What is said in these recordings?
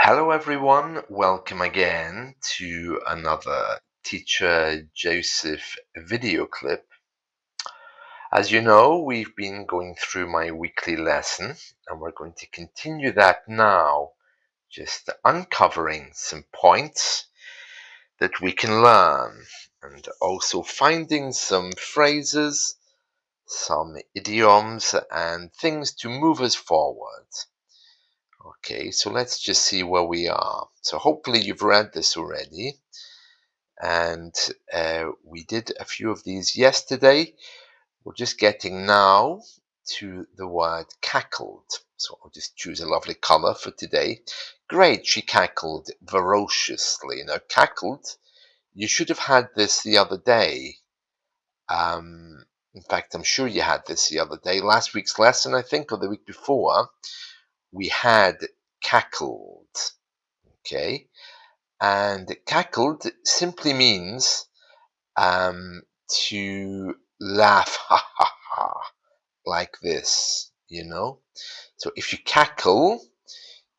Hello everyone, welcome again to another Teacher Joseph video clip. As you know, we've been going through my weekly lesson and we're going to continue that now, just uncovering some points that we can learn and also finding some phrases, some idioms and things to move us forward. Okay, so let's just see where we are. So hopefully you've read this already. And we did a few of these yesterday. We're just getting now to the word cackled. So I'll just choose a lovely color for today. Great, she cackled ferociously. Now, cackled, you should have had this the other day. In fact, I'm sure you had this the other day. Last week's lesson, I think, or the week before, we had cackled. Okay. And cackled simply means to laugh, ha ha ha, like this, you know. So if you cackle,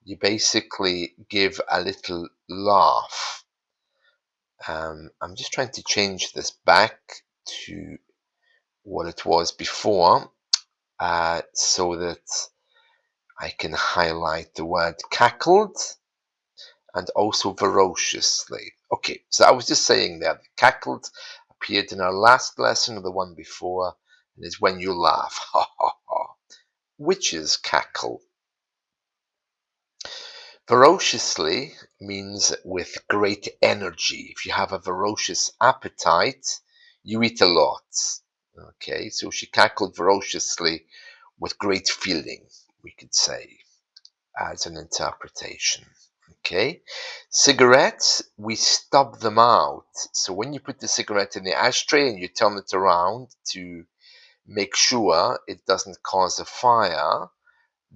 you basically give a little laugh. I'm just trying to change this back to what it was before so that I can highlight the word cackled and also ferociously. Okay, so I was just saying that cackled appeared in our last lesson or the one before, and is when you laugh, ha ha ha. Witches cackle. Ferociously means with great energy. If you have a ferocious appetite, you eat a lot. Okay, so she cackled ferociously with great feeling, we could say, as an interpretation. Okay, cigarettes, we stub them out. So when you put the cigarette in the ashtray and you turn it around to make sure it doesn't cause a fire,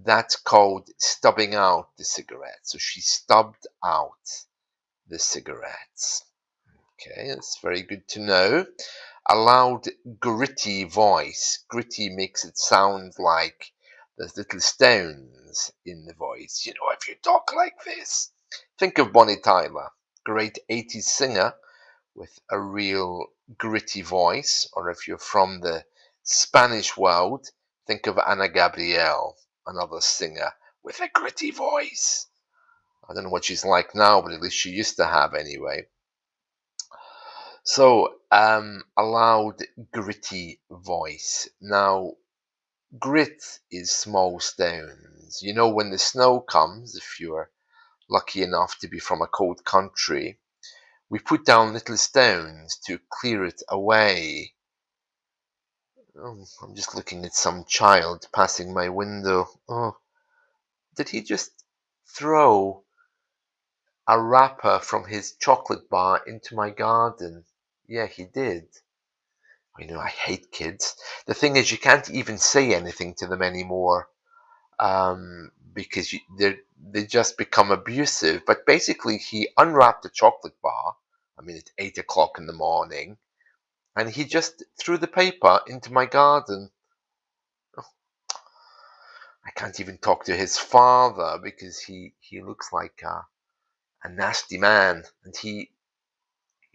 that's called stubbing out the cigarette. So she stubbed out the cigarettes. Okay, that's very good to know. A loud, gritty voice. Gritty makes it sound like there's little stones in the voice. You know, if you talk like this. Think of Bonnie Tyler, great 80s singer with a real gritty voice. Or if you're from the Spanish world, think of Ana Gabriel, another singer with a gritty voice. I don't know what she's like now, but at least she used to have anyway. So, a loud, gritty voice. Now, grit is small stones. You know, when the snow comes, if you're lucky enough to be from a cold country, we put down little stones to clear it away. Oh, I'm just looking at some child passing my window. Oh, did he just throw a wrapper from his chocolate bar into my garden? Yeah, he did. You know, I hate kids. The thing is, you can't even say anything to them anymore because they just become abusive. But basically, he unwrapped the chocolate bar, I mean, at 8 o'clock in the morning, and he just threw the paper into my garden. Oh, I can't even talk to his father because he looks like a nasty man, and he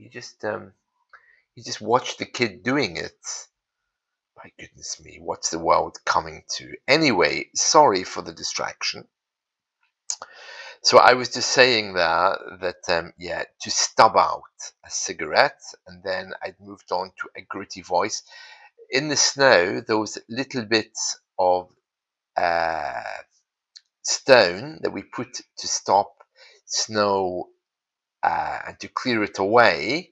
just watched the kid doing it. My goodness me, what's the world coming to? Anyway, sorry for the distraction. So I was just saying that yeah, to stub out a cigarette, and then I'd moved on to a gritty voice. In the snow, those little bits of stone that we put to stop snow and to clear it away,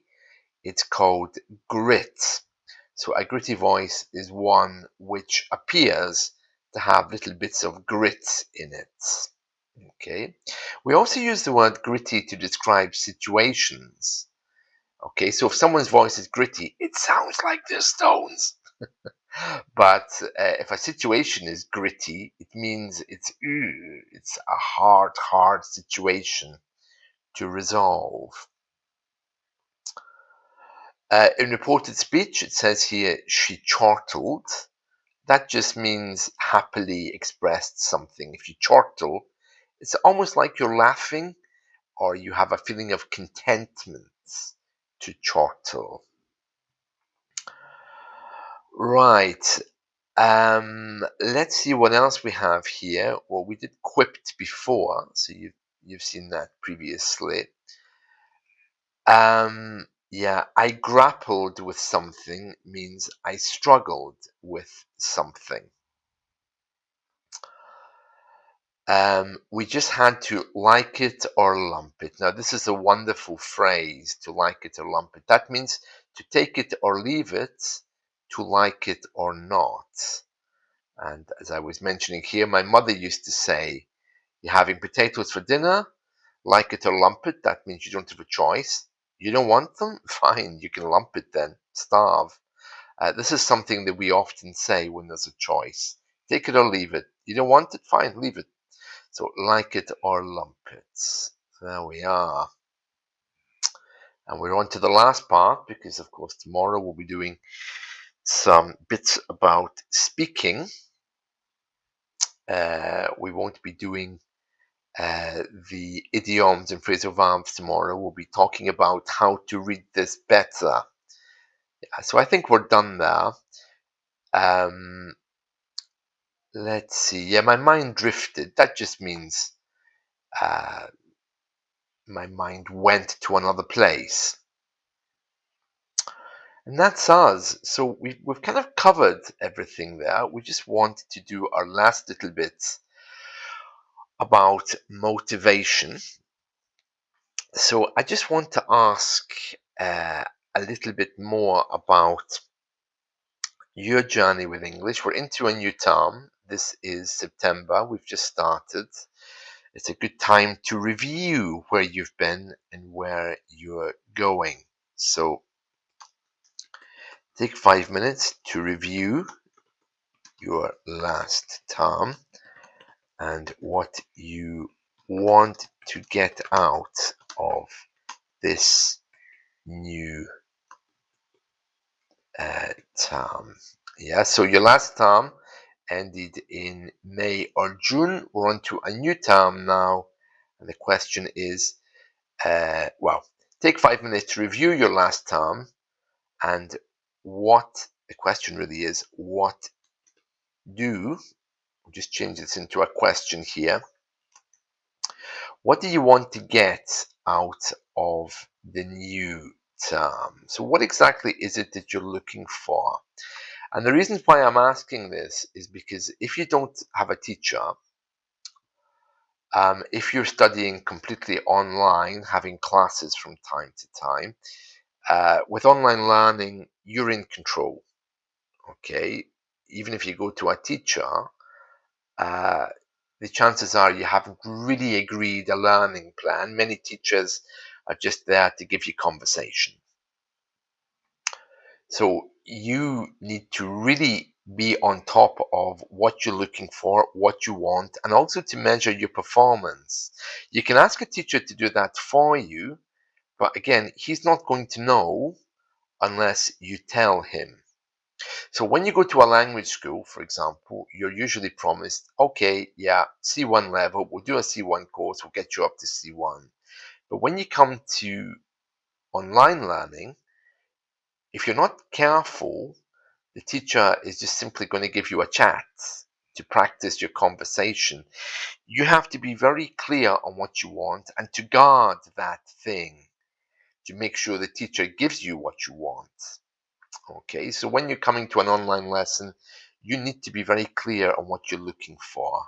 it's called grit. So a gritty voice is one which appears to have little bits of grit in it. Okay. We also use the word gritty to describe situations. Okay, so if someone's voice is gritty, it sounds like they're stones. But if a situation is gritty, it means it's a hard situation to resolve. In reported speech, it says here, she chortled. That just means happily expressed something. If you chortle, It's almost like you're laughing or you have a feeling of contentment to chortle. Right. Let's see what else we have here. Well, we did quipped before, so you've seen that previously. Yeah, I grappled with something means I struggled with something. We just had to like it or lump it. Now, this is a wonderful phrase, to like it or lump it. That means to take it or leave it, to like it or not. And as I was mentioning here, my mother used to say, you're having potatoes for dinner, like it or lump it. That means you don't have a choice. You don't want them? Fine, you can lump it then. Starve. This is something that we often say when there's a choice. Take it or leave it. You don't want it? Fine, leave it. So like it or lump it. There we are. And we're on to the last part because, of course, tomorrow we'll be doing some bits about speaking. We won't be doing the idioms and phrasal verbs tomorrow. We'll be talking about how to read this better. So I think we're done there. Let's see. Yeah, my mind drifted. That just means my mind went to another place. And that's us. So we've kind of covered everything there. We just want to do our last little bit about motivation. So I just want to ask a little bit more about your journey with English. We're into a new term. This is September. We've just started. It's a good time to review where you've been and where you're going. So take 5 minutes to review your last term and what you want to get out of this new term. Yeah, so your last term ended in May or June. We're on to a new term now. And the question is, well, take 5 minutes to review your last term and what the question really is, what do, I'll just change this into a question here. What do you want to get out of the new term? So what exactly is it that you're looking for? And the reason why I'm asking this is because if you don't have a teacher, if you're studying completely online, having classes from time to time, with online learning, you're in control, okay? Even if you go to a teacher, uh, the chances are you haven't really agreed a learning plan. Many teachers are just there to give you conversation. So you need to really be on top of what you're looking for, what you want, and also to measure your performance. You can ask a teacher to do that for you, but again, he's not going to know unless you tell him. So when you go to a language school, for example, you're usually promised, okay, yeah, C1 level, we'll do a C1 course, we'll get you up to C1. But when you come to online learning, if you're not careful, the teacher is just simply going to give you a chat to practice your conversation. You have to be very clear on what you want and to guard that thing to make sure the teacher gives you what you want. Okay, so when you're coming to an online lesson, you need to be very clear on what you're looking for.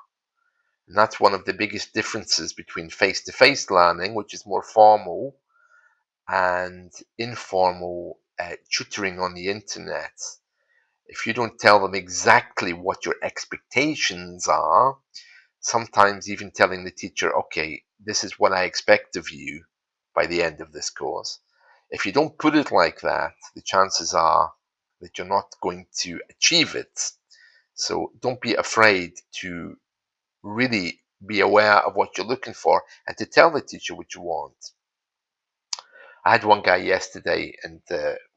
And that's one of the biggest differences between face-to-face learning, which is more formal, and informal tutoring on the internet. If you don't tell them exactly what your expectations are, sometimes even telling the teacher, okay, this is what I expect of you by the end of this course. If you don't put it like that, the chances are that you're not going to achieve it. So don't be afraid to really be aware of what you're looking for and to tell the teacher what you want. I had one guy yesterday and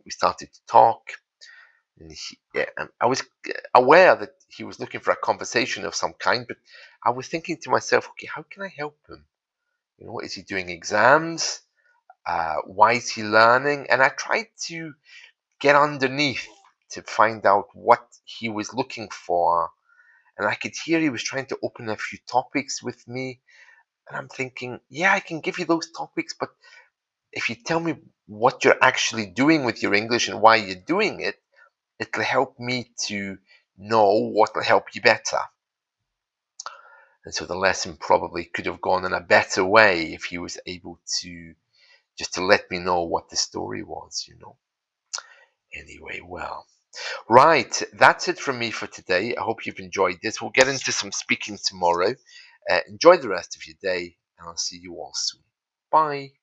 we started to talk. And I was aware that he was looking for a conversation of some kind, but I was thinking to myself, okay, how can I help him? Is he doing exams? Why is he learning? And I tried to get underneath to find out what he was looking for. And I could hear he was trying to open a few topics with me. And I'm thinking, yeah, I can give you those topics, but if you tell me what you're actually doing with your English and why you're doing it, it'll help me to know what will help you better. And so the lesson probably could have gone in a better way if he was able to just to let me know what the story was. Anyway, well. Right, that's it from me for today. I hope you've enjoyed this. We'll get into some speaking tomorrow. Enjoy the rest of your day, and I'll see you all soon. Bye.